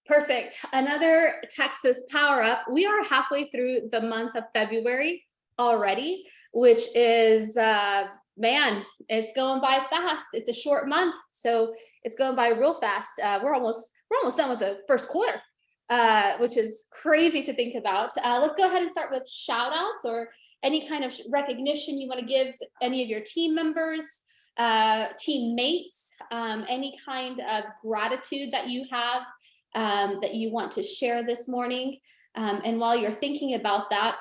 Perfect. Another Texas Power Up. We are halfway through the month of February already, which is, man, it's going by fast. It's a short month, so it's going by real fast. We're almost done with the first quarter, which is crazy to think about. Let's go ahead and start with shout outs or any kind of recognition you want to give any of your team members, teammates, any kind of gratitude that you have that you want to share this morning. And while you're thinking about that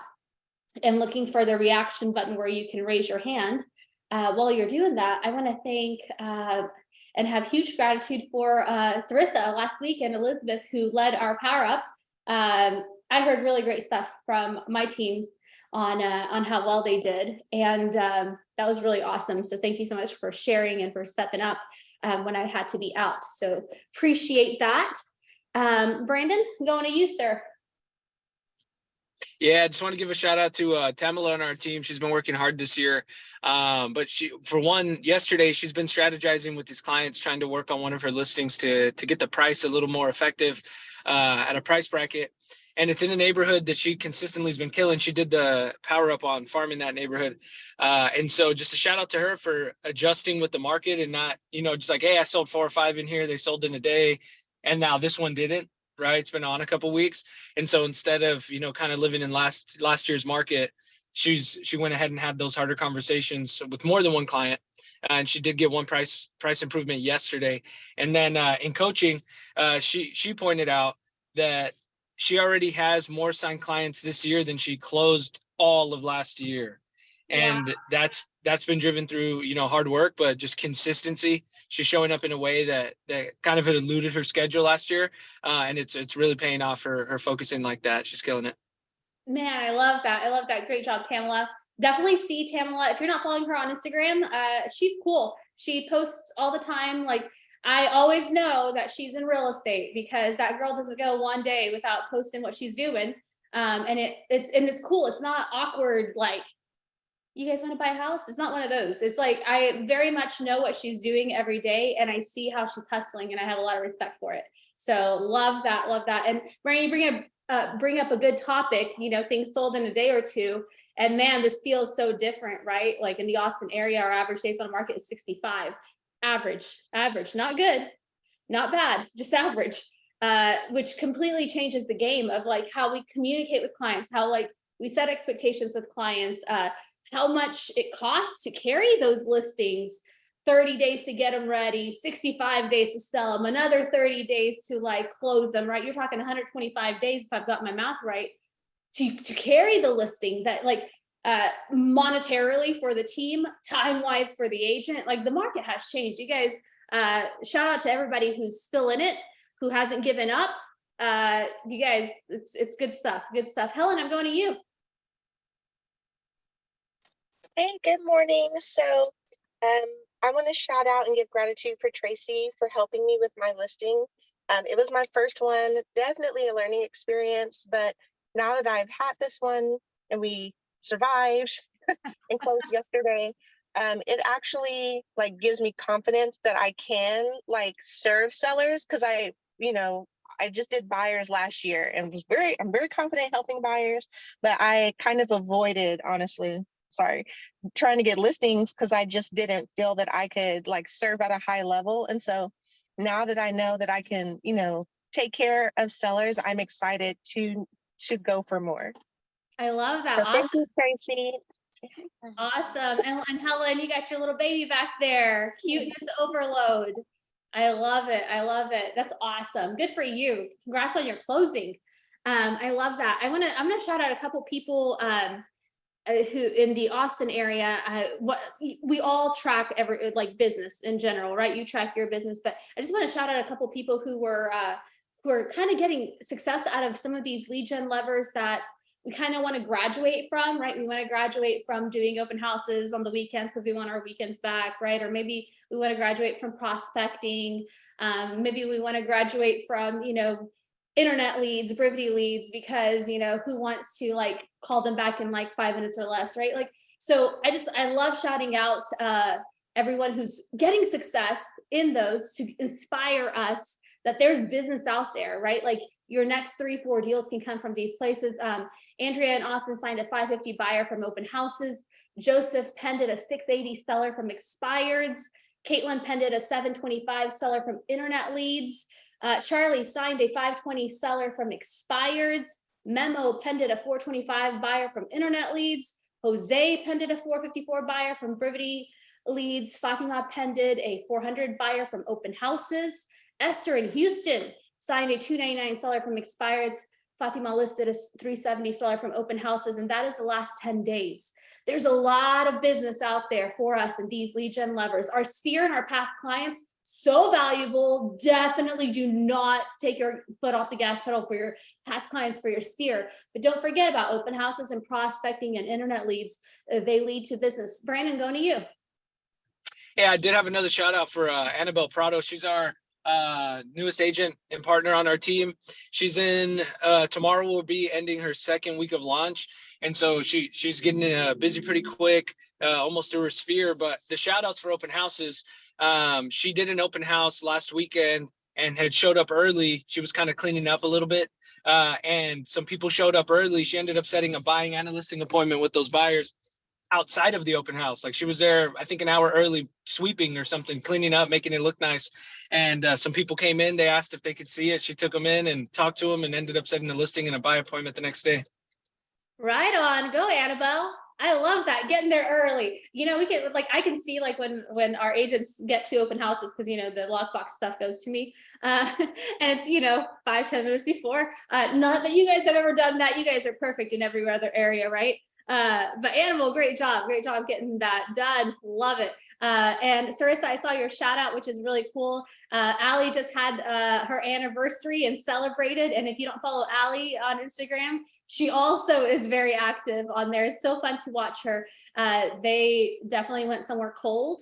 and looking for the reaction button where you can raise your hand, while you're doing that, I want to thank and have huge gratitude for Tharitha last week and Elizabeth, who led our Power Up. I heard really great stuff from my team on how well they did, and that was really awesome. So thank you so much for sharing and for stepping up when I had to be out. So appreciate that. Brandon, going to you, sir. Yeah, I just want to give a shout out to Tamala on our team. She's been working hard this year. But for one, yesterday, she's been strategizing with these clients, trying to work on one of her listings to get the price a little more effective at a price bracket. And it's in a neighborhood that she consistently has been killing. She did the Power Up on farming that neighborhood. And so just a shout out to her for adjusting with the market and not, just like, hey, I sold 4 or 5 in here. They sold in a day. And now this one didn't. Right. It's been on a couple of weeks. And so instead of, kind of living in last year's market, she went ahead and had those harder conversations with more than one client. And she did get one price improvement yesterday. And then in coaching, she pointed out that she already has more signed clients this year than she closed all of last year. And wow. That's been driven through, hard work, but just consistency. She's showing up in a way that kind of had eluded her schedule last year. And it's really paying off her focusing like that. She's killing it. Man, I love that. I love that. Great job, Tamala. Definitely see Tamala. If you're not following her on Instagram, she's cool. She posts all the time. Like, I always know that she's in real estate because that girl doesn't go one day without posting what she's doing. And it's cool. It's not awkward. Like, you guys want to buy a house? It's not one of those. It's like, I very much know what she's doing every day and I see how she's hustling and I have a lot of respect for it. So love that. Love that. And Brian, you bring up a good topic, things sold in a day or two. And man, this feels so different, right? Like in the Austin area, our average days on the market is 65. Average, not good, not bad, just average, which completely changes the game of like how we communicate with clients, how like we set expectations with clients, how much it costs to carry those listings, 30 days to get them ready, 65 days to sell them, another 30 days to like close them, right? You're talking 125 days, if I've got my math right, to carry the listing that like monetarily for the team, time-wise for the agent. Like the market has changed. You guys, shout out to everybody who's still in it, who hasn't given up. You guys, it's good stuff. Helen, I'm going to you. Hey, good morning. So I want to shout out and give gratitude for Tracy for helping me with my listing. It was my first one, definitely a learning experience, but now that I've had this one and we survived and closed yesterday, it actually like gives me confidence that I can like serve sellers because I just did buyers last year and I'm very confident helping buyers, but I kind of avoided, honestly, trying to get listings because I just didn't feel that I could like serve at a high level. And so now that I know that I can, take care of sellers, I'm excited to go for more. I love that. So awesome. Thank you, Tracy. Awesome. And Helen, you got your little baby back there. Cuteness overload. I love it. That's awesome. Good for you. Congrats on your closing. I love that. I'm gonna shout out a couple people who in the Austin area, what we all track every like business in general, right? You track your business, but I just want to shout out a couple people who were kind of getting success out of some of these lead gen levers that we kind of want to graduate from, right? We want to graduate from doing open houses on the weekends because we want our weekends back, right? Or maybe we want to graduate from prospecting. Maybe we want to graduate from, internet leads, Brivity leads, because, who wants to like call them back in like 5 minutes or less, right? Like, so I love shouting out everyone who's getting success in those to inspire us that there's business out there, right? Like your next 3-4 deals can come from these places. Andrea and Austin signed a 550 buyer from open houses. Joseph penned a 680 seller from expireds. Caitlin penned a 725 seller from internet leads. Charlie signed a 520 seller from expireds. Memo penned a 425 buyer from internet leads. Jose penned a 454 buyer from Brivity leads. Fatima penned a 400 buyer from open houses. Esther in Houston signed a 299 seller from expireds. Fatima listed a 370 seller from open houses, and that is the last 10 days. There's a lot of business out there for us in these lead gen levers. Our sphere and our past clients, so valuable. Definitely do not take your foot off the gas pedal for your past clients, for your sphere. But don't forget about open houses and prospecting and internet leads. They lead to business. Brandon, going to you. Yeah, I did have another shout out for Annabelle Prado. She's our newest agent and partner on our team. She's in tomorrow will be ending her second week of launch, and so she's getting busy pretty quick, almost to her sphere. But the shout outs for open houses, she did an open house last weekend and had showed up early. She was kind of cleaning up a little bit, and some people showed up early. She ended up setting a buying and a listing appointment with those buyers outside of the open house. Like she was there, I think, an hour early, sweeping or something, cleaning up, making it look nice. And some people came in, they asked if they could see it. She took them in and talked to them and ended up setting a listing and a buy appointment the next day. Right on. Go, Annabelle. I love that, getting there early. You know, we can, like, I can see like when our agents get to open houses, because, you know, the lockbox stuff goes to me, and it's, you know, 5-10 minutes before. Not that you guys have ever done that. You guys are perfect in every other area, right? But Animal, great job getting that done. Love it. And Sarissa, I saw your shout out, which is really cool. Allie just had her anniversary and celebrated. And if you don't follow Allie on Instagram, she also is very active on there. It's so fun to watch her. They definitely went somewhere cold,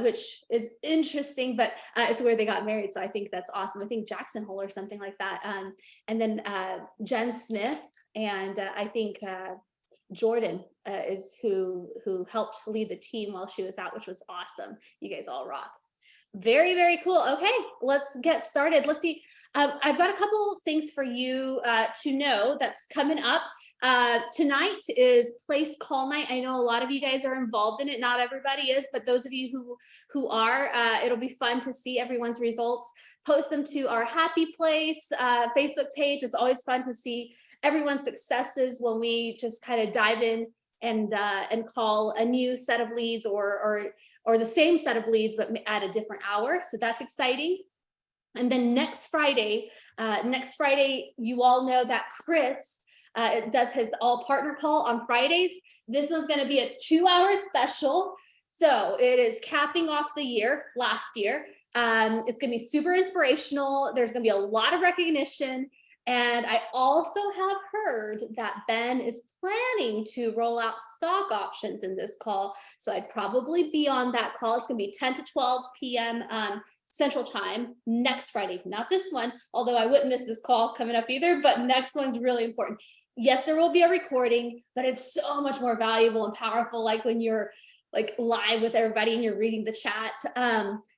which is interesting, but it's where they got married. So I think that's awesome. I think Jackson Hole or something like that. And then Jen Smith, and I think Jordan is who helped lead the team while she was out, which was awesome. You guys all rock. Very, very cool. Okay, let's get started. Let's see. I've got a couple things for you to know that's coming up. Tonight is place call night. I know a lot of you guys are involved in it. Not everybody is, but those of you who are, it'll be fun to see everyone's results. Post them to our Happy Place Facebook page. It's always fun to see everyone's successes when we just kind of dive in and call a new set of leads or the same set of leads, but at a different hour. So that's exciting. And then next Friday, you all know that Chris does his all partner call on Fridays. This one's going to be a 2-hour special. So it is capping off the year, last year. It's going to be super inspirational. There's going to be a lot of recognition. And I also have heard that Ben is planning to roll out stock options in this call. So I'd probably be on that call. It's going to be 10 to 12 p.m. Central Time next Friday, not this one, although I wouldn't miss this call coming up either, but next one's really important. Yes, there will be a recording, but it's so much more valuable and powerful, like when you're like live with everybody and you're reading the chat.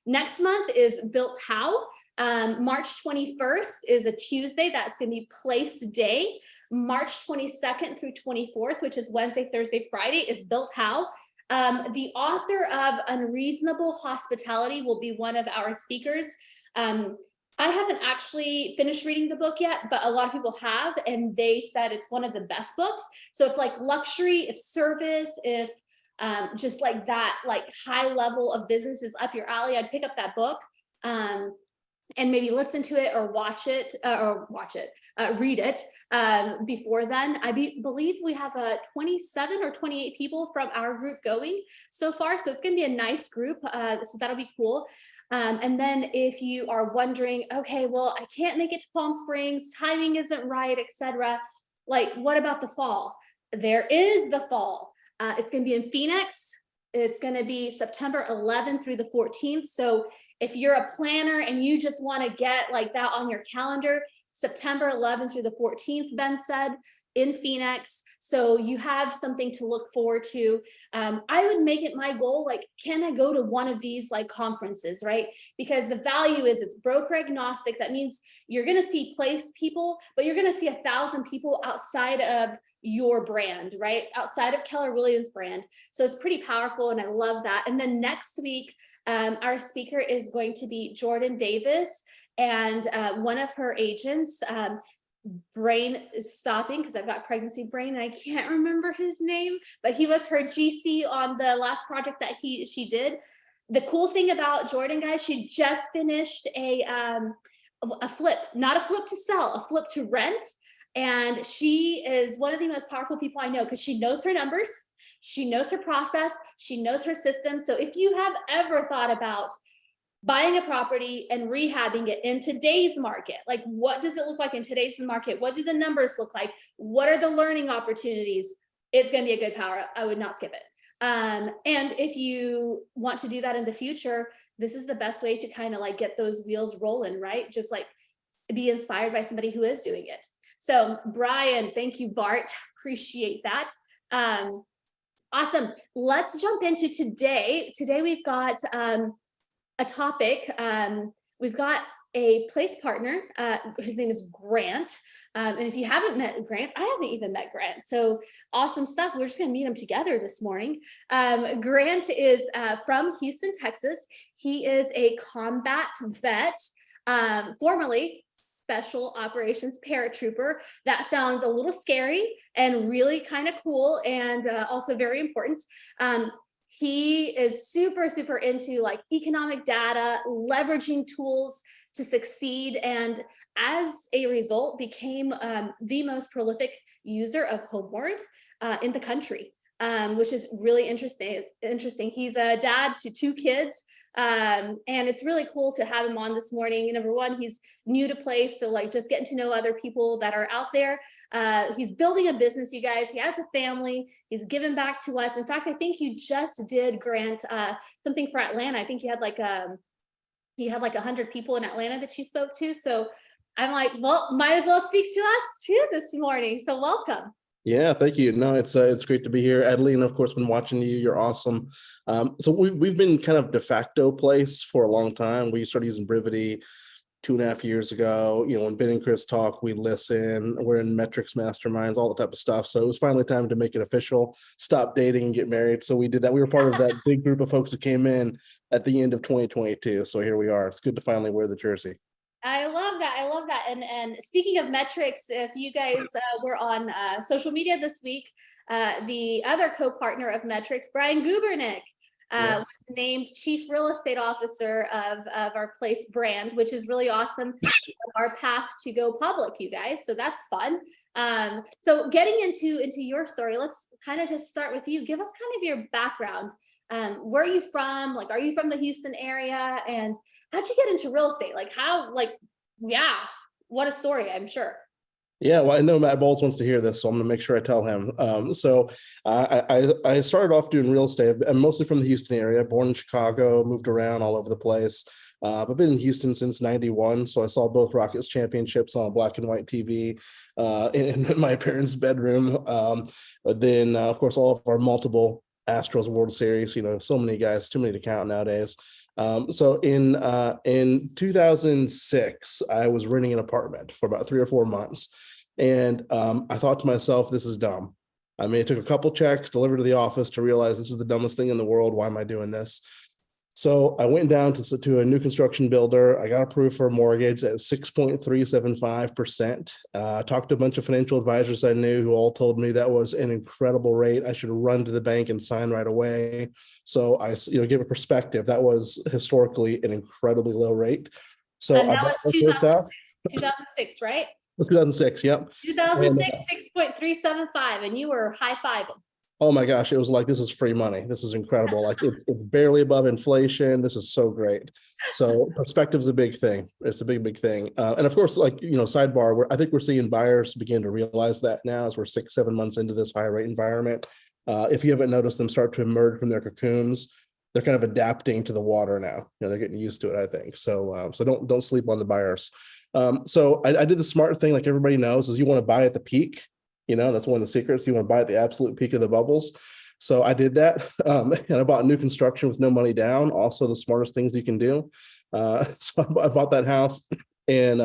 Next month is Built How. March 21st is a Tuesday. That's going to be Place Day. March 22nd through 24th, which is Wednesday, Thursday, Friday, is Built How. The author of Unreasonable Hospitality will be one of our speakers. I haven't actually finished reading the book yet, but a lot of people have, and they said it's one of the best books. So if like luxury, if service, if just like that, like high level of business is up your alley, I'd pick up that book. And maybe listen to it or read it before then. I believe we have 27 or 28 people from our group going so far. So it's going to be a nice group. So that'll be cool. And then if you are wondering, okay, well, I can't make it to Palm Springs, timing isn't right, etc. Like, what about the fall? There is the fall. It's going to be in Phoenix. It's going to be September 11th through the 14th. So if you're a planner and you just want to get like that on your calendar, September 11th through the 14th, Ben said, in Phoenix. So you have something to look forward to. I would make it my goal, like, can I go to one of these like conferences, right? Because the value is it's broker agnostic. That means you're going to see place people, but you're going to see 1,000 people outside of your brand, right? Outside of Keller Williams brand. So it's pretty powerful. And I love that. And then next week, our speaker is going to be Jordan Davis, and one of her agents, brain is stopping because I've got pregnancy brain and I can't remember his name, but he was her GC on the last project that she did. The cool thing about Jordan, guys, she just finished a flip, not a flip to sell, a flip to rent. And she is one of the most powerful people I know because she knows her numbers, she knows her process, she knows her system. So if you have ever thought about buying a property and rehabbing it in today's market, like what does it look like in today's market? What do the numbers look like? What are the learning opportunities? It's going to be a good power up. I would not skip it. And if you want to do that in the future, this is the best way to kind of like get those wheels rolling, right? Just like be inspired by somebody who is doing it. So Brian, thank you, Bart. Appreciate that. Awesome. Let's jump into today. Today we've got a topic. We've got a place partner. His name is Grant. And if you haven't met Grant, I haven't even met Grant. So awesome stuff. We're just going to meet him together this morning. Grant is from Houston, Texas. He is a combat vet, formerly special operations paratrooper. That sounds a little scary and really kind of cool, and also very important. He is super, super into like economic data, leveraging tools to succeed, and as a result became the most prolific user of Homeward in the country, which is really interesting. He's a dad to 2 kids, and it's really cool to have him on this morning. Number one, he's new to place, so like just getting to know other people that are out there. He's building a business, you guys. He has a family. He's given back to us. In fact, I think you just did, Grant, something for Atlanta. I think you had like 100 people in Atlanta that you spoke to. So I'm like, well, might as well speak to us too this morning. So welcome. Yeah, thank you. No, it's great to be here. Adeline, of course, been watching you. You're awesome. So we've been kind of de facto place for a long time. We started using Brivity 2.5 years ago. You know, when Ben and Chris talk, we listen. We're in metrics masterminds, all the type of stuff. So it was finally time to make it official, stop dating and get married. So we did that. We were part of that big group of folks that came in at the end of 2022. So here we are. It's good to finally wear the jersey. I love that. I love that. And speaking of metrics, if you guys were on social media this week, the other co-partner of Metrics, Brian Gubernick, was named Chief Real Estate Officer of our place brand, which is really awesome. Our path to go public, you guys. So that's fun. So getting into your story, let's kind of just start with you. Give us kind of your background. Where are you from? Like, are you from the Houston area? And how'd you get into real estate? Like what a story, I'm sure. Yeah, well, I know Matt Bowles wants to hear this, so I'm going to make sure I tell him. So I started off doing real estate. I'm mostly from the Houston area, born in Chicago, moved around all over the place. I've been in Houston since '91, so I saw both Rockets championships on black and white TV in my parents' bedroom. But then, of course, all of our multiple Astros World Series, you know, so many guys, too many to count nowadays. So in 2006, I was renting an apartment for about 3 or 4 months. And I thought to myself, this is dumb. I mean, it took a couple checks delivered to the office to realize this is the dumbest thing in the world. Why am I doing this? So I went down to a new construction builder. I got approved for a mortgage at 6.375%. Talked to a bunch of financial advisors I knew who all told me that was an incredible rate. I should run to the bank and sign right away. So I, give a perspective. That was historically an incredibly low rate. So and that was 2006, right? 2006, yep. 2006, 6.375, and you were high-fiving. Oh my gosh, it was like, this is free money. This is incredible. Like it's barely above inflation. This is so great. So perspective is a big thing. It's a big thing. And of course, sidebar, I think we're seeing buyers begin to realize that now as we're 6-7 months into this high rate environment. If you haven't noticed them start to emerge from their cocoons, they're kind of adapting to the water now. They're getting used to it, I think. So don't sleep on the buyers. So I did the smart thing, like everybody knows, is you want to buy at the peak That's one of the secrets. You want to buy at the absolute peak of the bubbles. So I did that. And I bought new construction with no money down. Also the smartest things you can do. So I bought that house and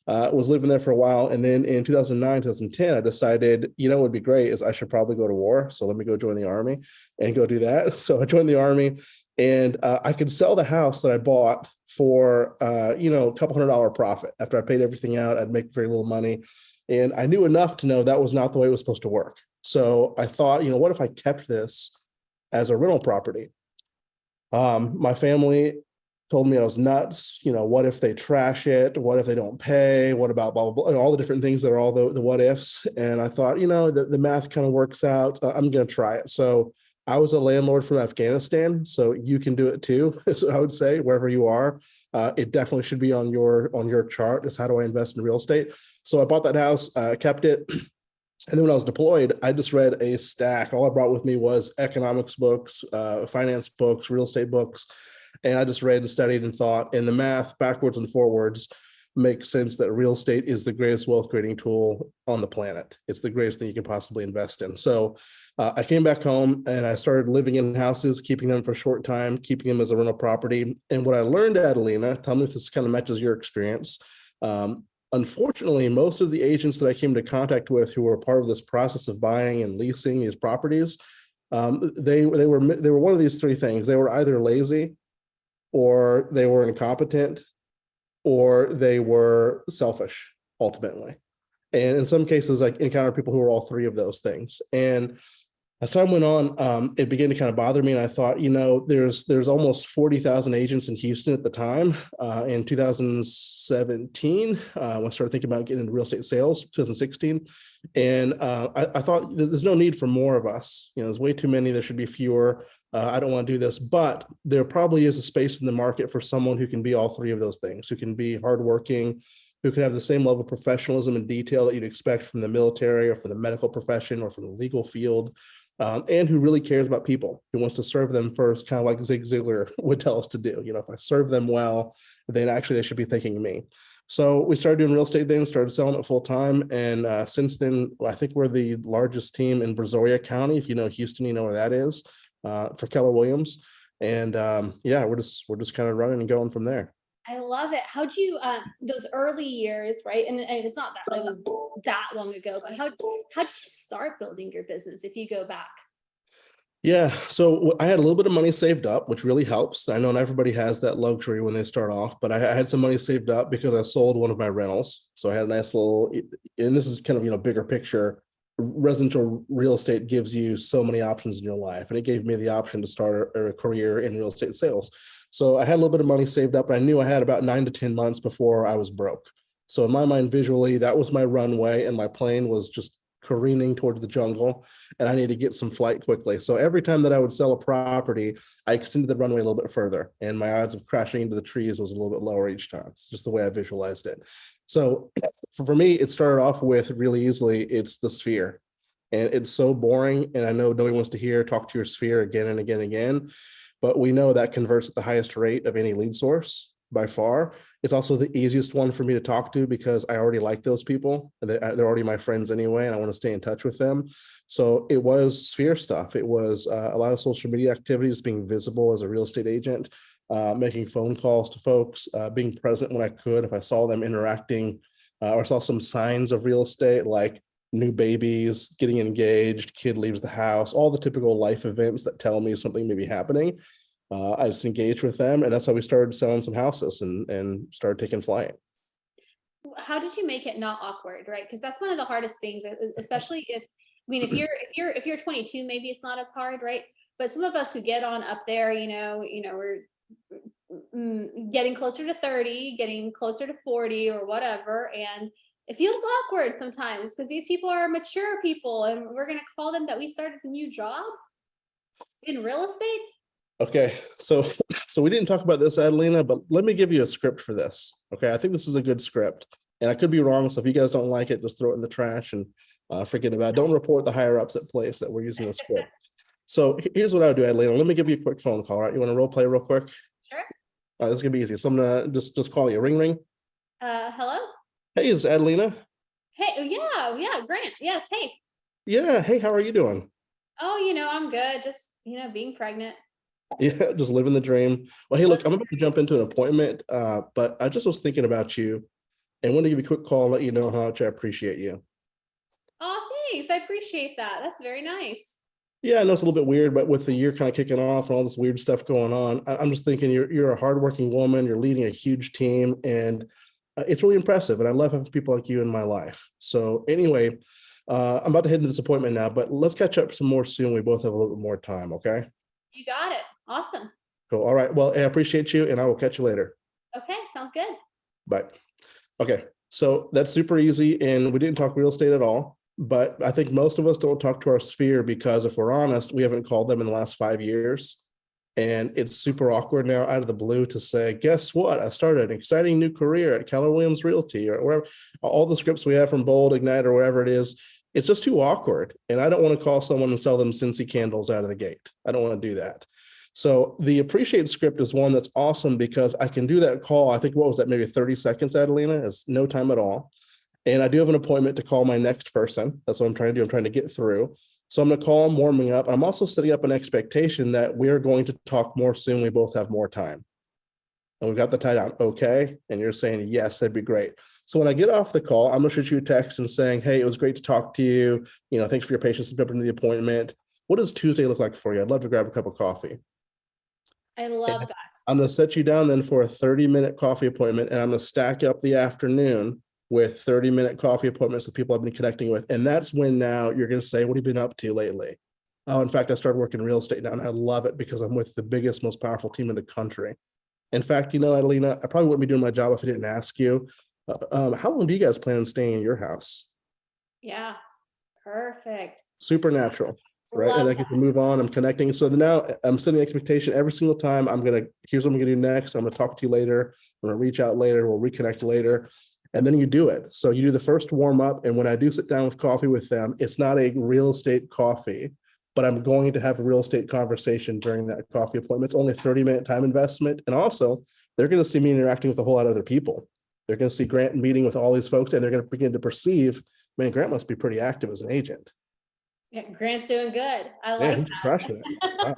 was living there for a while. And then in 2009, 2010, I decided, what would be great is I should probably go to war. So let me go join the army and go do that. So I joined the army, and I could sell the house that I bought for, a couple $100 profit. After I paid everything out, I'd make very little money. And I knew enough to know that was not the way it was supposed to work. So I thought, what if I kept this as a rental property? My family told me I was nuts. What if they trash it? What if they don't pay? What about blah, blah, blah, and all the different things that are all the what ifs. And I thought, the math kind of works out. I'm going to try it. So I was a landlord from Afghanistan, so you can do it too. So I would say wherever you are, it definitely should be on your chart is how do I invest in real estate? So I bought that house, kept it. And then when I was deployed, I just read a stack. All I brought with me was economics books, finance books, real estate books. And I just read and studied and thought, and the math backwards and forwards makes sense that real estate is the greatest wealth creating tool on the planet. It's the greatest thing you can possibly invest in. So I came back home and I started living in houses, keeping them for a short time, keeping them as a rental property. And what I learned, Adelina, tell me if this kind of matches your experience. Unfortunately, most of the agents that I came into contact with who were part of this process of buying and leasing these properties, they were one of these three things. They were either lazy, or they were incompetent, or they were selfish, ultimately. And in some cases, I encountered people who were all three of those things. And as time went on, it began to kind of bother me. And I thought, there's almost 40,000 agents in Houston at the time. In 2017, when I started thinking about getting into real estate sales, 2016. And I thought there's no need for more of us. There's way too many. There should be fewer. I don't want to do this, but there probably is a space in the market for someone who can be all three of those things, who can be hardworking, who can have the same level of professionalism and detail that you'd expect from the military or from the medical profession or from the legal field, and who really cares about people, who wants to serve them first, kind of like Zig Ziglar would tell us to do. If I serve them well, then actually they should be thanking me. So we started doing real estate then, started selling it full time. And since then, I think we're the largest team in Brazoria County. If you know Houston, you know where that is, for Keller Williams. And we're just kind of running and going from there. I love it. How'd you, those early years, right? And it's not that it was that long ago, but how did you start building your business if you go back? Yeah, so I had a little bit of money saved up, which really helps. I know not everybody has that luxury when they start off, but I had some money saved up because I sold one of my rentals. So I had a nice little, and this is kind of, bigger picture. Residential real estate gives you so many options in your life, and it gave me the option to start a career in real estate sales. So I had a little bit of money saved up, and I knew I had about 9 to 10 months before I was broke. So in my mind, visually, that was my runway, and my plane was just careening towards the jungle, and I need to get some flight quickly. So every time that I would sell a property, I extended the runway a little bit further, and my odds of crashing into the trees was a little bit lower each time. It's just the way I visualized it. So for me, it started off with really easily, it's the sphere. And it's so boring. And I know nobody wants to talk to your sphere again and again and again, but we know that converts at the highest rate of any lead source by far. It's also the easiest one for me to talk to because I already like those people. They're already my friends anyway, and I want to stay in touch with them. So it was sphere stuff. It was a lot of social media activities, being visible as a real estate agent, making phone calls to folks, being present when I could. If I saw them interacting or saw some signs of real estate, like new babies, getting engaged, kid leaves the house, all the typical life events that tell me something may be happening. I just engaged with them, and that's how we started selling some houses and started taking flight. How did you make it not awkward, right? Because that's one of the hardest things, especially if you're 22, maybe it's not as hard, right? But some of us who get on up there, we're getting closer to 30, getting closer to 40 or whatever, and it feels awkward sometimes because these people are mature people, and we're going to call them that we started a new job in real estate. Okay, so we didn't talk about this, Adelina, but let me give you a script for this. Okay, I think this is a good script, and I could be wrong. So if you guys don't like it, just throw it in the trash and forget about it. Don't report the higher ups at place that we're using the script. So here's what I would do, Adelina. Let me give you a quick phone call. Right, you want to role play real quick? Sure. All right, this is gonna be easy. So I'm gonna just call you. Ring, ring. Hello. Hey, it's Adelina. Hey, oh, yeah, Grant. Yes, hey. Yeah. Hey, how are you doing? Oh, I'm good. Just, being pregnant. Yeah, just living the dream. Well, hey, look, I'm about to jump into an appointment, but I just was thinking about you and want to give you a quick call and let you know how much I appreciate you. Oh, thanks. I appreciate that. That's very nice. Yeah, I know it's a little bit weird, but with the year kind of kicking off and all this weird stuff going on, I'm just thinking you're a hardworking woman. You're leading a huge team, and it's really impressive. And I love having people like you in my life. So anyway, I'm about to head into this appointment now, but let's catch up some more soon. We both have a little bit more time. Okay. You got it. Awesome. Cool. All right. Well, I appreciate you, and I will catch you later. Okay, sounds good. Bye. Okay. So that's super easy, and we didn't talk real estate at all. But I think most of us don't talk to our sphere because, if we're honest, we haven't called them in the last 5 years. And it's super awkward now out of the blue to say, guess what? I started an exciting new career at Keller Williams Realty or wherever. All the scripts we have from Bold, Ignite, or wherever it is, it's just too awkward. And I don't want to call someone and sell them Cincy candles out of the gate. I don't want to do that. So the appreciate script is one that's awesome because I can do that call. I think, what was that, maybe 30 seconds, Adelina? It's no time at all. And I do have an appointment to call my next person. That's what I'm trying to do. I'm trying to get through. So I'm going to call them, warming up. I'm also setting up an expectation that we're going to talk more soon. We both have more time. And we've got the tie down. Okay. And you're saying, yes, that'd be great. So when I get off the call, I'm going to shoot you a text and saying, hey, it was great to talk to you. Thanks for your patience and jumping into the appointment. What does Tuesday look like for you? I'd love to grab a cup of coffee. I love that. I'm going to set you down then for a 30-minute coffee appointment, and I'm going to stack up the afternoon with 30-minute coffee appointments with people I've been connecting with. And that's when now you're going to say, what have you been up to lately? Oh, in fact, I started working in real estate now, and I love it because I'm with the biggest, most powerful team in the country. In fact, Adelina, I probably wouldn't be doing my job if I didn't ask you. How long do you guys plan on staying in your house? Yeah, perfect. Supernatural. Right. Love And I that. get to move on. I'm connecting. So now I'm setting the expectation every single time. Here's what I'm going to do next. I'm going to talk to you later. I'm going to reach out later. We'll reconnect later. And then you do it. So you do the first warm up. And when I do sit down with coffee with them, it's not a real estate coffee, but I'm going to have a real estate conversation during that coffee appointment. It's only a 30-minute time investment. And also, they're going to see me interacting with a whole lot of other people. They're going to see Grant meeting with all these folks, and they're going to begin to perceive, man, Grant must be pretty active as an agent. Yeah, Grant's doing good. I Yeah, like he's crushing it. Wow.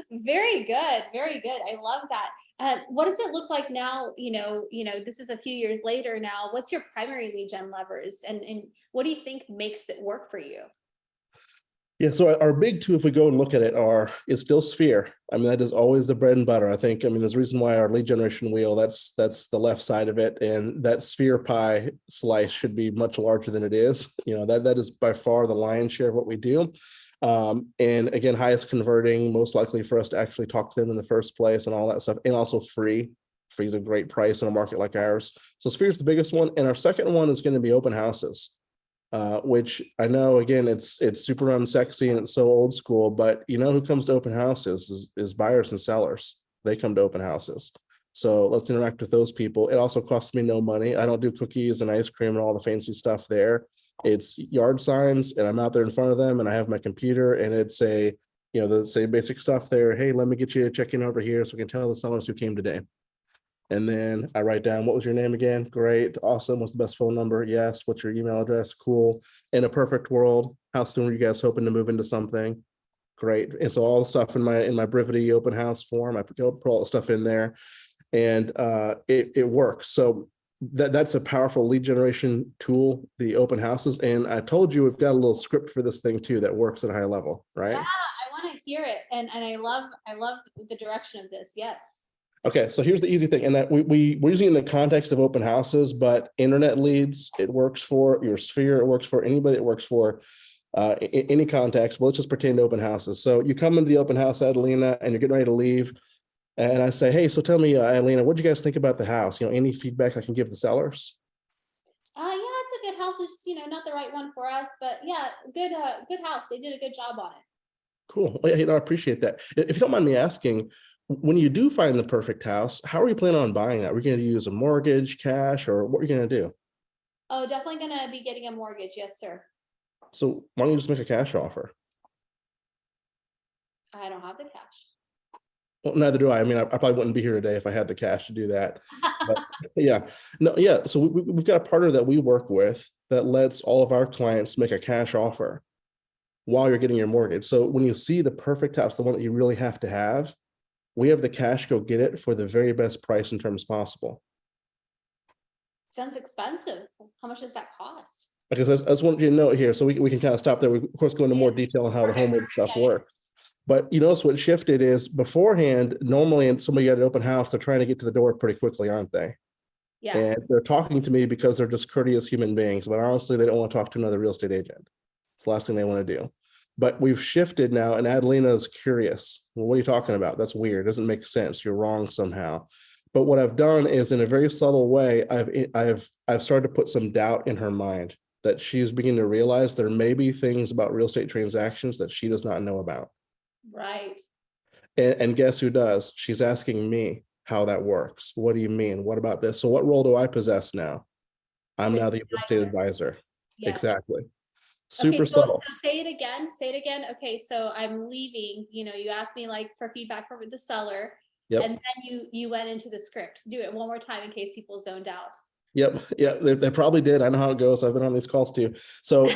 Very good. Very good. I love that. What does it look like now? This is a few years later now. What's your primary lead gen levers, and what do you think makes it work for you? Yeah, so our big two, if we go and look at it, is still Sphere. I mean, that is always the bread and butter. I think. I mean, there's a reason why our lead generation wheel, that's the left side of it, and that Sphere pie slice should be much larger than it is. That is by far the lion's share of what we do. And again, highest converting, most likely for us to actually talk to them in the first place, and all that stuff, and also free. Free is a great price in a market like ours. So Sphere is the biggest one, and our second one is going to be open houses. Which I know, again, it's super unsexy and it's so old school, but who comes to open houses is buyers and sellers. They come to open houses. So let's interact with those people. It also costs me no money. I don't do cookies and ice cream and all the fancy stuff there. It's yard signs, and I'm out there in front of them, and I have my computer, and it's the same basic stuff there. Hey, let me get you a check-in over here so we can tell the sellers who came today. And then I write down, what was your name again? Great. Awesome. What's the best phone number? Yes. What's your email address? Cool. In a perfect world, how soon are you guys hoping to move into something? Great. And so all the stuff in my Brivity open house form, I put all the stuff in there, and it works. So that's a powerful lead generation tool, the open houses. And I told you we've got a little script for this thing too that works at a high level, right? Yeah, I want to hear it, and I love the direction of this. Yes. Okay, so here's the easy thing, and that we're using it in the context of open houses, but internet leads, it works for your sphere, it works for anybody, it works for any context. Well, let's just pertain to open houses. So you come into the open house, Adelina, and you're getting ready to leave, and I say, hey, so tell me, Adelina, what do you guys think about the house? Any feedback I can give the sellers? Yeah, it's a good house. It's not the right one for us, but yeah, good house. They did a good job on it. Cool. Well, I appreciate that. If you don't mind me asking, when you do find the perfect house, how are you planning on buying that? Are we going to use a mortgage, cash, or what are you going to do? Oh, definitely gonna be getting a mortgage. Yes, sir. So why don't you just make a cash offer? I don't have the cash. Well, neither do I. I mean, I probably wouldn't be here today if I had the cash to do that. But yeah, no, yeah. So we've got a partner that we work with that lets all of our clients make a cash offer while you're getting your mortgage. So when you see the perfect house, the one that you really have to have, we have the cash go get it for the very best price and terms possible. Sounds expensive. How much does that cost? Because I just want you to know here, so we can kind of stop there. We of course go into more detail on how the homeward stuff works. But you notice what shifted is beforehand, normally and somebody got an open house, they're trying to get to the door pretty quickly, aren't they? Yeah. And they're talking to me because they're just courteous human beings, but honestly, they don't want to talk to another real estate agent. It's the last thing they want to do. But we've shifted now, and Adelina is curious. Well, what are you talking about? That's weird. It doesn't make sense. You're wrong somehow. But what I've done is, in a very subtle way, I've started to put some doubt in her mind that she's beginning to realize there may be things about real estate transactions that she does not know about. Right. And guess who does? She's asking me how that works. What do you mean? What about this? So what role do I possess now? I'm now the real estate advisor. Yeah. Exactly. Super okay, subtle. So say it again. Say it again. Okay, so I'm leaving. You know, you asked me like for feedback from the seller, Yep. and then you went into the script. Do it one more time in case people zoned out. Yep. Yeah, they probably did. I know how it goes. I've been on these calls too. So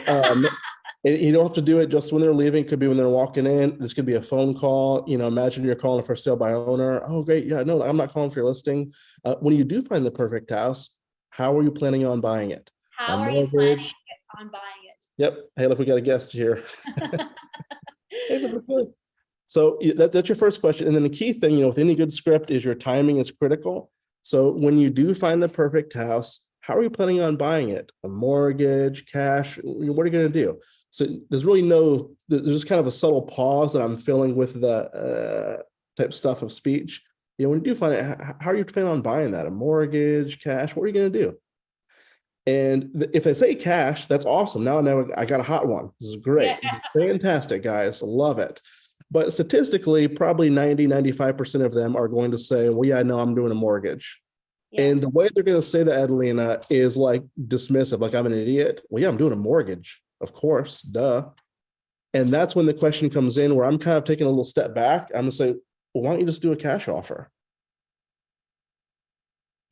you don't have to do it just when they're leaving. It could be when they're walking in. This could be a phone call. You know, imagine you're calling for sale by owner. Oh, great. Yeah, no, I'm not calling for your listing. When you do find the perfect house, how are you planning on buying it? How are you planning on buying it? Yep. Hey, look, we got a guest here. So that's your first question. And then the key thing, you know, with any good script is your timing is critical. So when you do find the perfect house, how are you planning on buying it? A mortgage, cash? What are you going to do? So there's really there's just kind of a subtle pause that I'm filling with the type stuff of speech. You know, when you do find it, how are you planning on buying that? A mortgage, cash? What are you going to do? And if they say cash, that's awesome. Now I know I got a hot one. This is great. Yeah. Fantastic, guys. Love it. But statistically, probably 95% of them are going to say, well, yeah, no, I'm doing a mortgage. Yeah. And the way they're going to say that, Adelina, is like dismissive, like I'm an idiot. Well, yeah, I'm doing a mortgage. Of course, duh. And that's when the question comes in where I'm kind of taking a little step back. I'm going to say, well, why don't you just do a cash offer?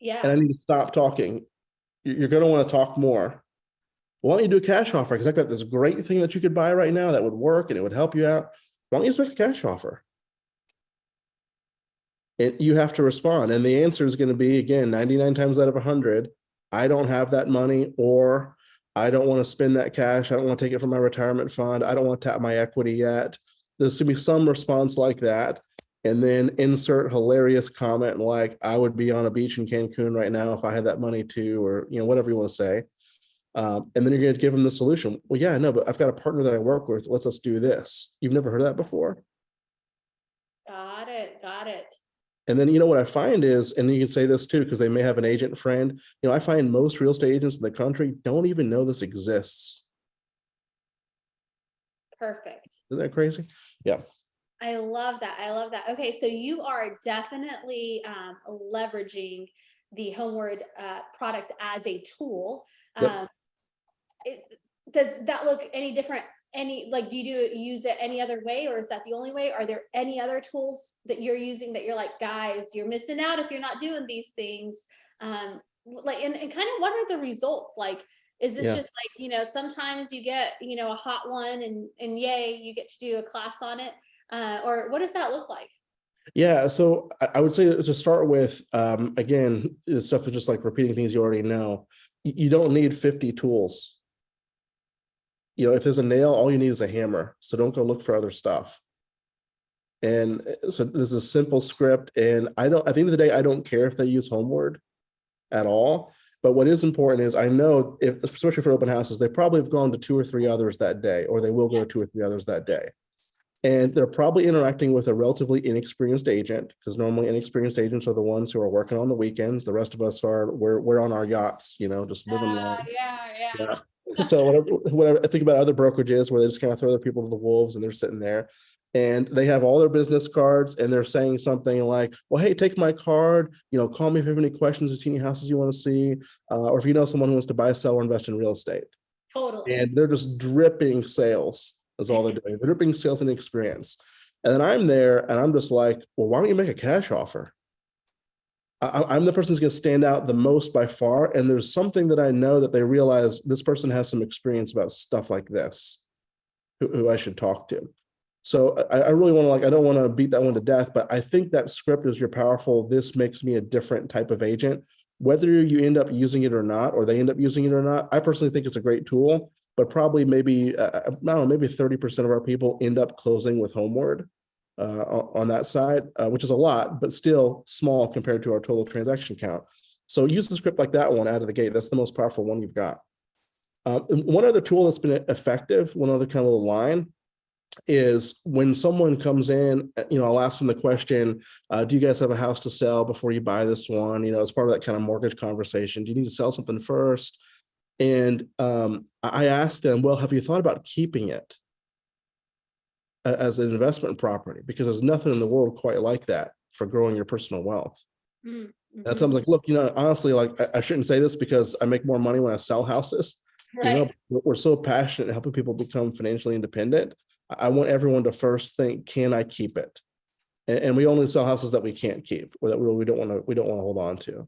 Yeah. And I need to stop talking. You're going to want to talk more. Why don't you do a cash offer? Because I've got this great thing that you could buy right now that would work and it would help you out. Why don't you just make a cash offer? And you have to respond. And the answer is going to be, again, 99 times out of 100, I don't have that money, or I don't want to spend that cash. I don't want to take it from my retirement fund. I don't want to tap my equity yet. There's going to be some response like that. And then insert hilarious comment like, I would be on a beach in Cancun right now if I had that money too, or, you know, whatever you want to say. And then you're going to give them the solution. Well, yeah, no, but I've got a partner that I work with. Let's do this. You've never heard of that before? Got it. Got it. And then, you know, what I find is, and you can say this too, because they may have an agent friend, you know, I find most real estate agents in the country don't even know this exists. Perfect. Isn't that crazy? Yeah. I love that. I love that. Okay. So you are definitely leveraging the Homeward product as a tool. Yep. Does that look any different? Do you use it any other way, or is that the only way? Are there any other tools that you're using that you're like, guys, you're missing out if you're not doing these things? And kind of what are the results? Like, is this just like, you know, sometimes you get, you know, a hot one and yay, you get to do a class on it. Or what does that look like? Yeah, so I would say to start with, again, this stuff is just like repeating things you already know. You don't need 50 tools. You know, if there's a nail, all you need is a hammer. So don't go look for other stuff. And so this is a simple script. And at the end of the day, I don't care if they use Homeward at all. But what is important is I know, especially for open houses, they probably have gone to 2 or 3 others that day, or they will go to 2 or 3 others that day. And they're probably interacting with a relatively inexperienced agent, because normally inexperienced agents are the ones who are working on the weekends. The rest of us we're on our yachts, you know, just living life. Yeah. So whatever I think about other brokerages where they just kind of throw their people to the wolves and they're sitting there and they have all their business cards and they're saying something like, well, hey, take my card, you know, call me if you have any questions or see any houses you want to see, or if you know someone who wants to buy, sell, or invest in real estate. Totally. And they're just dripping sales is all they're doing. They're dripping sales and experience. And then I'm there and I'm just like, well, why don't you make a cash offer? I'm the person who's going to stand out the most by far. And there's something that I know that they realize this person has some experience about stuff like this, who I should talk to. So I really want to, like, I don't want to beat that one to death, but I think that script is your powerful. This makes me a different type of agent, whether you end up using it or not, or they end up using it or not. I personally think it's a great tool, but probably maybe, I don't know, maybe 30% of our people end up closing with Homeward on that side, which is a lot, but still small compared to our total transaction count. So use the script like that one out of the gate. That's the most powerful one you've got. One other tool that's been effective, one other kind of little line, is when someone comes in, I'll ask them the question, do you guys have a house to sell before you buy this one? As part of that kind of mortgage conversation, do you need to sell something first? And I asked them, well, have you thought about keeping it as an investment property? Because there's nothing in the world quite like that for growing your personal wealth. Mm-hmm. That's I was like, look, honestly, like I shouldn't say this because I make more money when I sell houses. Right. We're so passionate in helping people become financially independent. I want everyone to first think, can I keep it? And we only sell houses that we can't keep, or that we don't want to hold on to.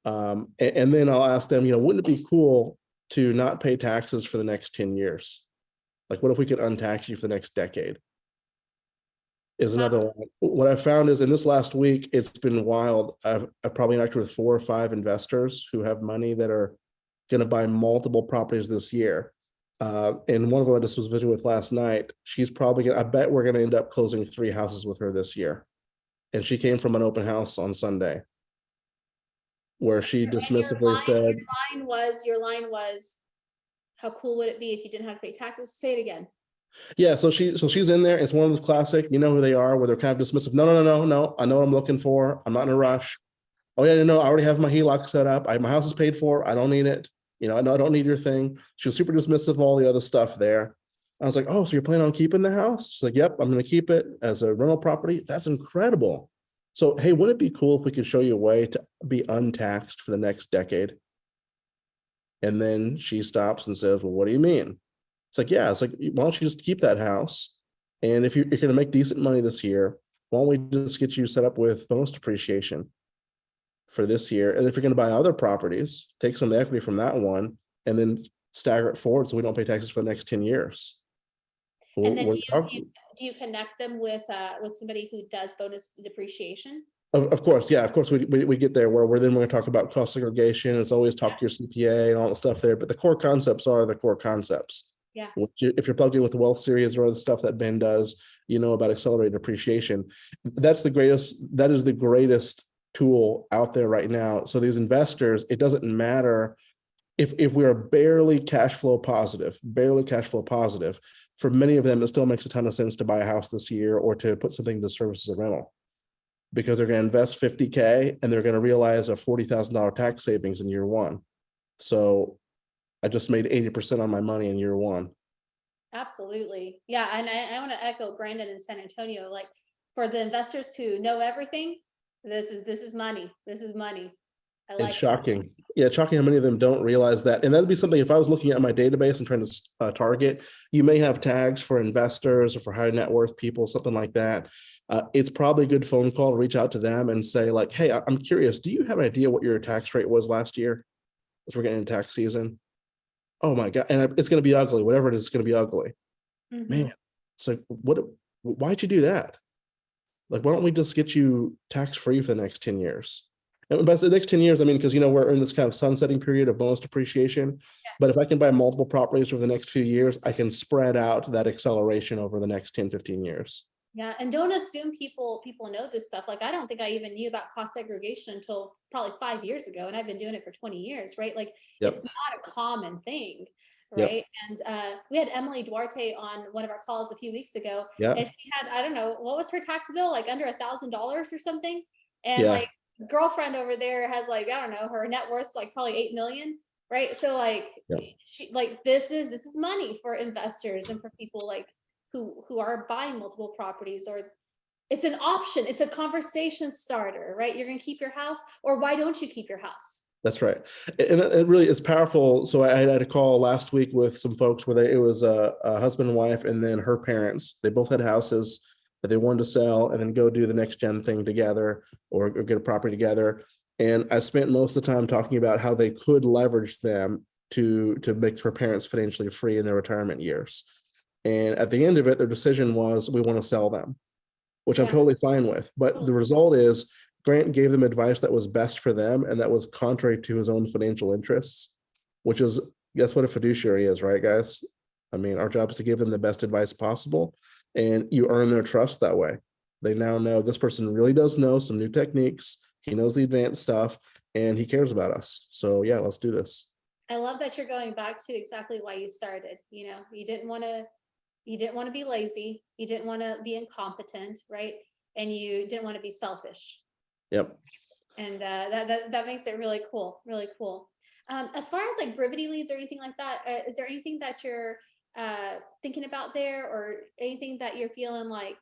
And then I'll ask them, wouldn't it be cool to not pay taxes for the next 10 years? Like, what if we could untax you for the next decade? Is another one. What I found is in this last week, it's been wild. I've probably interacted with 4 or 5 investors who have money that are going to buy multiple properties this year. And one of them I just was visiting with last night, she's probably gonna, I bet we're going to end up closing 3 houses with her this year. And she came from an open house on Sunday where she dismissively said, your line was, how cool would it be if you didn't have to pay taxes? Say it again. yeah, so she's in there. It's one of those classic, who they are, where they're kind of dismissive. No. I know what I'm looking for. I'm not in a rush. Oh yeah, no, I already have my HELOC set up. My house is paid for. I don't need it. I know I don't need your thing. She was super dismissive of all the other stuff there. I was like, oh, so you're planning on keeping the house? She's like, yep, I'm going to keep it as a rental property. That's incredible. So, hey, wouldn't it be cool if we could show you a way to be untaxed for the next decade? And then she stops and says, well, what do you mean? It's like, yeah, it's like, why don't you just keep that house? And if you're going to make decent money this year, why don't we just get you set up with bonus depreciation for this year? And if you're going to buy other properties, take some of the equity from that one and then stagger it forward so we don't pay taxes for the next 10 years. And then do you connect them with somebody who does bonus depreciation? Of course, yeah, of course we get there where we're going to talk about cost segregation. It's always talk to your CPA and all the stuff there, but the core concepts are the core concepts. Yeah. If you're plugged in with the wealth series or the stuff that Ben does, about accelerated appreciation, that is the greatest tool out there right now. So these investors, it doesn't matter if we are barely cash flow positive, for many of them, it still makes a ton of sense to buy a house this year or to put something into service as a rental, because they're going to invest $50K and they're going to realize a $40,000 tax savings in year one. So I just made 80% on my money in year one. Absolutely. Yeah. And I want to echo Brandon in San Antonio, like, for the investors who know everything, this is money. This is money. It's shocking. Yeah, shocking how many of them don't realize that. And that'd be something, if I was looking at my database and trying to target, you may have tags for investors or for high net worth people, something like that. It's probably a good phone call to reach out to them and say, like, hey, I'm curious, do you have an idea what your tax rate was last year as we're getting into tax season? Oh my God. And it's going to be ugly. Whatever it is, it's going to be ugly. Mm-hmm. Man, so why'd you do that? Like, why don't we just get you tax free for the next 10 years? And by the next 10 years, I mean, because, we're in this kind of sunsetting period of bonus depreciation. Yeah. But if I can buy multiple properties over the next few years, I can spread out that acceleration over the next 10, 15 years. Yeah. And don't assume people know this stuff. Like, I don't think I even knew about cost segregation until probably 5 years ago. And I've been doing it for 20 years, right? Like, yep. It's not a common thing. Right. Yep. And we had Emily Duarte on one of our calls a few weeks ago. Yep. And she had, I don't know, what was her tax bill? Like under $1,000 or something. And like, girlfriend over there has, like, I don't know, her net worth's like probably 8 million. Right. So like, she, like, this is money for investors and for people like who are buying multiple properties, or it's an option. It's a conversation starter, right? You're going to keep your house, or why don't you keep your house? That's right. And it really is powerful. So I had a call last week with some folks where it was a husband and wife, and then her parents. They both had houses. that they wanted to sell and then go do the next gen thing together or get a property together. And I spent most of the time talking about how they could leverage them to make their parents financially free in their retirement years. And at the end of it, their decision was, we want to sell them, which I'm totally fine with. But the result is Grant gave them advice that was best for them and that was contrary to his own financial interests, which is, guess what a fiduciary is, right, guys? I mean, our job is to give them the best advice possible, and you earn their trust that way. They now know this person really does know some new techniques. He knows the advanced stuff and he cares about us. So yeah, let's do this. I love that you're going back to exactly why you started. You know, you didn't want to be lazy. You didn't want to be incompetent, right? And you didn't want to be selfish. Yep. And that makes it really cool, really cool. As far as like Brivity leads or anything like that, is there anything that you're thinking about there, or anything that you're feeling like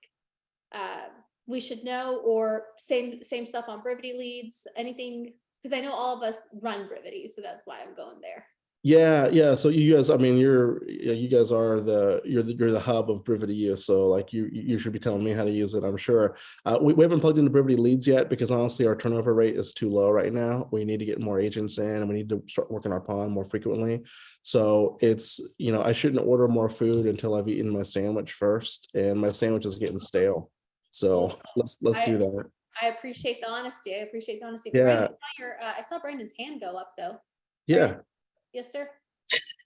we should know, or same stuff on Brivity leads? Anything? Because I know all of us run Brivity, so that's why I'm going there. Yeah. So you guys, I mean, you guys are you're the hub of Brivity use. So like you should be telling me how to use it, I'm sure. We haven't plugged into Brivity leads yet because honestly, our turnover rate is too low right now. We need to get more agents in, and we need to start working our pond more frequently. So it's, I shouldn't order more food until I've eaten my sandwich first, and my sandwich is getting stale. So let's do that. I appreciate the honesty. Yeah. Brandon, I saw Brandon's hand go up though. Yeah. Brandon? Yes, sir.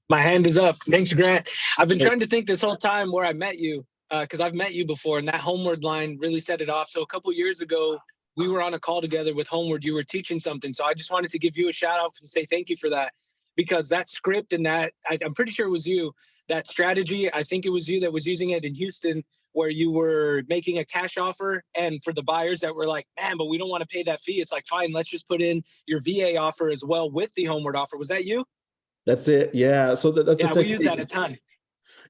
My hand is up. Thanks, Grant. I've been trying to think this whole time where I met you, because I've met you before, and that Homeward line really set it off. So a couple years ago, we were on a call together with Homeward. You were teaching something. So I just wanted to give you a shout out and say thank you for that, because that script and that, I'm pretty sure it was you, that strategy, I think it was you that was using it in Houston, where you were making a cash offer, and for the buyers that were like, man, but we don't want to pay that fee. It's like, fine, let's just put in your VA offer as well with the Homeward offer. Was that you? That's it. Yeah. So that's we use that a ton.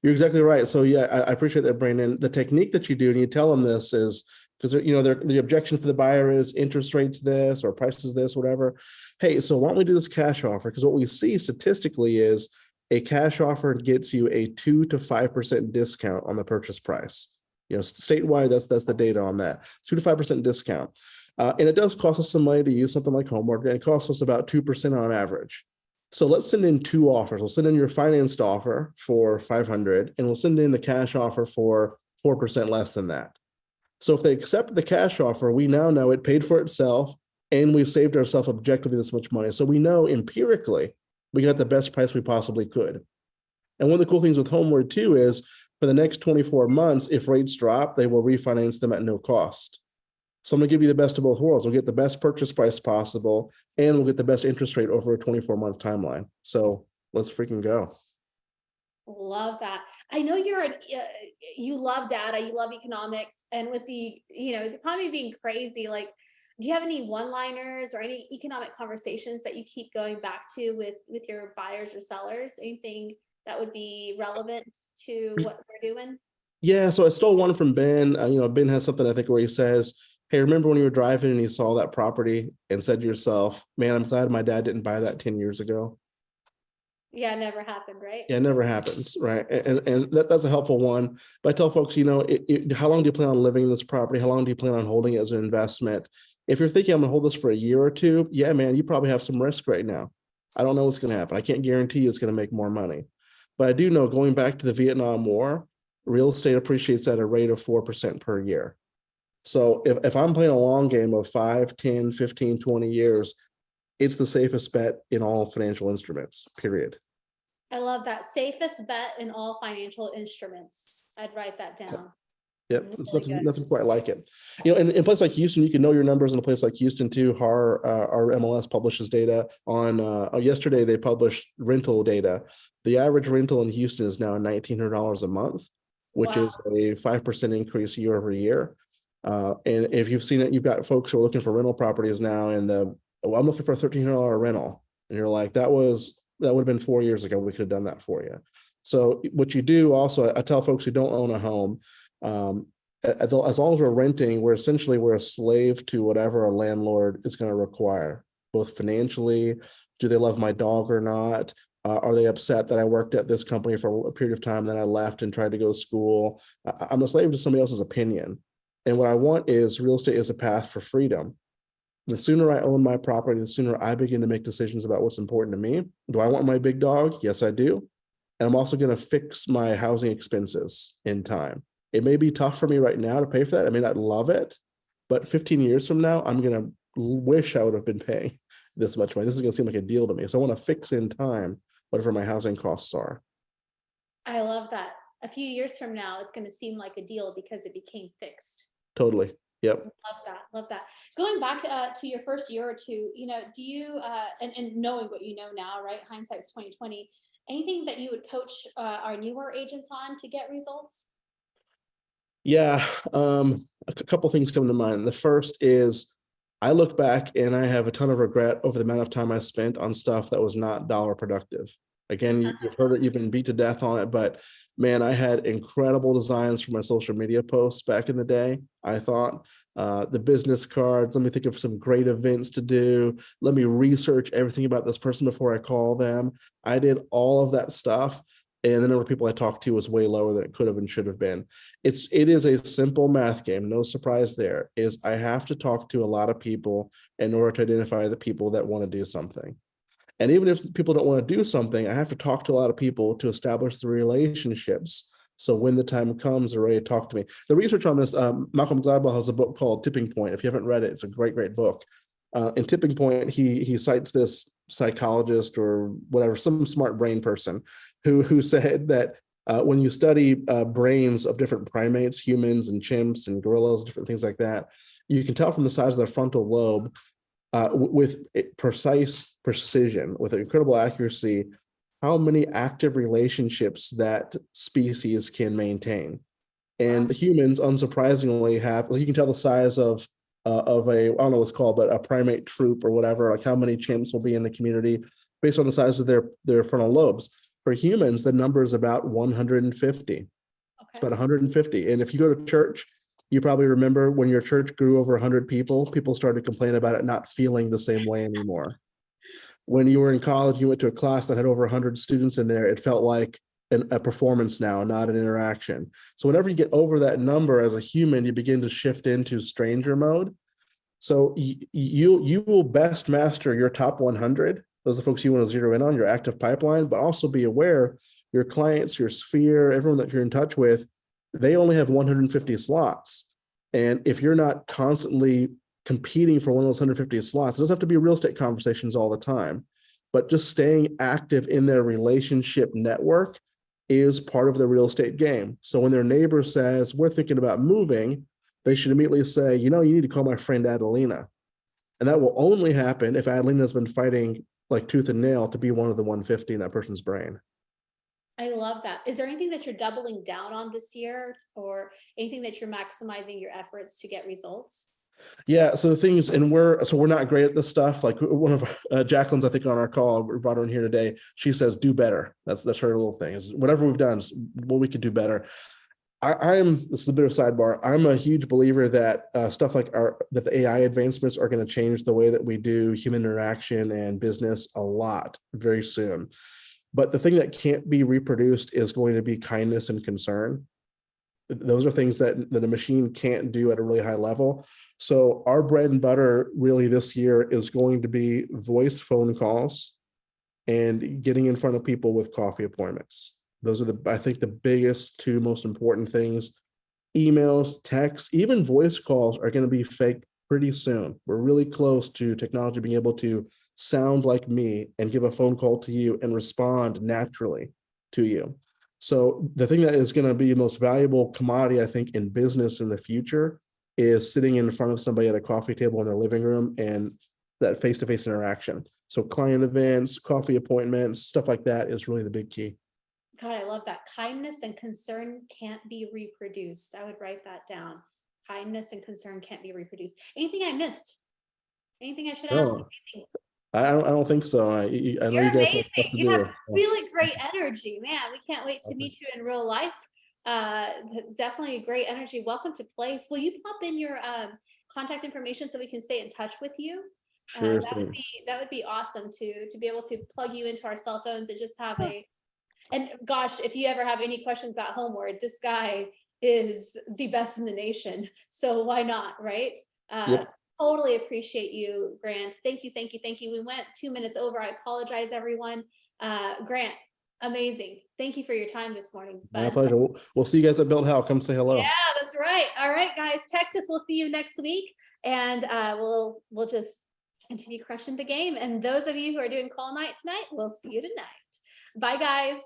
You're exactly right. So yeah, I appreciate that, Brandon. The technique that you do, and you tell them this, is because the objection for the buyer is interest rates this or prices this, whatever. Hey, so why don't we do this cash offer? Because what we see statistically is a cash offer gets you a 2 to 5% discount on the purchase price. Statewide, that's the data on that. 2 to 5% discount. And it does cost us some money to use something like Homeward, and it costs us about 2% on average. So let's send in two offers. We'll send in your financed offer for $500, and we'll send in the cash offer for 4% less than that. So if they accept the cash offer, we now know it paid for itself, and we saved ourselves objectively this much money. So we know empirically we got the best price we possibly could. And one of the cool things with Homeward too is for the next 24 months, if rates drop, they will refinance them at no cost. So I'm going to give you the best of both worlds. We'll get the best purchase price possible, and we'll get the best interest rate over a 24-month timeline. So let's freaking go. Love that. I know you love data, you love economics, and with the economy being crazy, like, do you have any one-liners or any economic conversations that you keep going back to with your buyers or sellers? Anything that would be relevant to what they're doing? Yeah. So I stole one from Ben. Ben has something, I think, where he says, hey, remember when you were driving and you saw that property and said to yourself, man, I'm glad my dad didn't buy that 10 years ago. Yeah, it never happened, right? Yeah, it never happens, right? And that's a helpful one. But I tell folks, how long do you plan on living in this property? How long do you plan on holding it as an investment? If you're thinking I'm gonna hold this for a year or two, yeah, man, you probably have some risk right now. I don't know what's gonna happen. I can't guarantee you it's gonna make more money. But I do know, going back to the Vietnam War, real estate appreciates at a rate of 4% per year. So if I'm playing a long game of 5, 10, 15, 20 years, it's the safest bet in all financial instruments, period. I love that. Safest bet in all financial instruments. I'd write that down. Yep, it's nothing quite like it. In a place like Houston, you can know your numbers. In a place like Houston too, our MLS publishes data on. Yesterday, they published rental data. The average rental in Houston is now $1,900 a month, which is a 5% increase year over year. And if you've seen it, you've got folks who are looking for rental properties now, and I'm looking for a $1,300 rental, and you're like, that would have been 4 years ago. We could have done that for you. So what you do also, I tell folks who don't own a home, as long as we're renting, we're a slave to whatever a landlord is going to require, both financially. Do they love my dog or not? Are they upset that I worked at this company for a period of time, then I left and tried to go to school? I'm a slave to somebody else's opinion. And what I want is real estate as a path for freedom. The sooner I own my property, the sooner I begin to make decisions about what's important to me. Do I want my big dog? Yes, I do. And I'm also going to fix my housing expenses in time. It may be tough for me right now to pay for that. I may not love it, but 15 years from now, I'm going to wish I would have been paying this much money. This is going to seem like a deal to me. So I want to fix in time whatever my housing costs are. I love that. A few years from now, it's going to seem like a deal because it became fixed. Totally. Yep. Love that. Love that. Going back to your first year or two, do you, and knowing what you know now, right? Hindsight's 2020. Anything that you would coach our newer agents on to get results? Yeah. A couple things come to mind. The first is I look back and I have a ton of regret over the amount of time I spent on stuff that was not dollar productive. Again, you've heard it, you've been beat to death on it, but man, I had incredible designs for my social media posts back in the day. I thought the business cards, let me think of some great events to do. Let me research everything about this person before I call them. I did all of that stuff. And the number of people I talked to was way lower than it could have and should have been. It is a simple math game. No surprise there. Is I have to talk to a lot of people in order to identify the people that want to do something. And even if people don't want to do something, I have to talk to a lot of people to establish the relationships. So when the time comes, they're ready to talk to me. The research on this, Malcolm Gladwell has a book called Tipping Point. If you haven't read it, it's a great, great book. In Tipping Point, he cites this psychologist or whatever, some smart brain person who said that when you study brains of different primates, humans and chimps and gorillas, different things like that, you can tell from the size of the frontal lobe with precise precision, with incredible accuracy, how many active relationships that species can maintain. And the humans, unsurprisingly, have, well, you can tell the size of a, I don't know what it's called, but a primate troop or whatever, like how many chimps will be in the community based on the size of their frontal lobes. For humans, the number is about 150. Okay. It's about 150. And if you go to church, you probably remember when your church grew over 100 people, people started complaining about it not feeling the same way anymore. When you were in college, you went to a class that had over 100 students in there, it felt like a performance now, not an interaction. So whenever you get over that number as a human, you begin to shift into stranger mode. So you will best master your top 100. Those are the folks you want to zero in on, your active pipeline, but also be aware your clients, your sphere, everyone that you're in touch with, they only have 150 slots. And if you're not constantly competing for one of those 150 slots, it doesn't have to be real estate conversations all the time, but just staying active in their relationship network is part of the real estate game. So when their neighbor says, we're thinking about moving, they should immediately say, you need to call my friend Adelina. And that will only happen if Adelina has been fighting like tooth and nail to be one of the 150 in that person's brain. I love that. Is there anything that you're doubling down on this year or anything that you're maximizing your efforts to get results? Yeah. So the thing is, and we're not great at this stuff. Like one of Jacqueline's, I think on our call, we brought her in here today. She says, do better. That's her little thing is whatever we've done is what we could do better. This is a bit of a sidebar. I'm a huge believer that stuff like that the AI advancements are going to change the way that we do human interaction and business a lot very soon. But the thing that can't be reproduced is going to be kindness and concern. Those are things that a machine can't do at a really high level. So our bread and butter really this year is going to be voice phone calls and getting in front of people with coffee appointments. Those are I think the biggest two most important things. Emails, texts, even voice calls are going to be fake pretty soon. We're really close to technology being able to sound like me and give a phone call to you and respond naturally to you. So the thing that is going to be the most valuable commodity, I think, in business in the future is sitting in front of somebody at a coffee table in their living room and that face-to-face interaction. So client events, coffee appointments, stuff like that is really the big key. God, I love that. Kindness and concern can't be reproduced. I would write that down. Kindness and concern can't be reproduced. Anything I missed? Anything I should ask? I don't think so. I know You're you guys amazing. have stuff to You do. have really great energy, man. We can't wait to meet you in real life. Definitely great energy. Welcome to Place. Will you pop in your contact information so we can stay in touch with you? Sure That would be awesome to be able to plug you into our cell phones and just have and gosh, if you ever have any questions about Homeward, this guy is the best in the nation. So why not, right? Yep. Totally appreciate you, Grant. Thank you, thank you, thank you. We went 2 minutes over. I apologize, everyone. Grant, amazing. Thank you for your time this morning. My Bud. pleasure. We'll see you guys at Build How. Come say hello. Yeah, that's right. All right, guys, Texas, we'll see you next week. And we'll just continue crushing the game. And those of you who are doing call night tonight, we'll see you tonight. Bye, guys.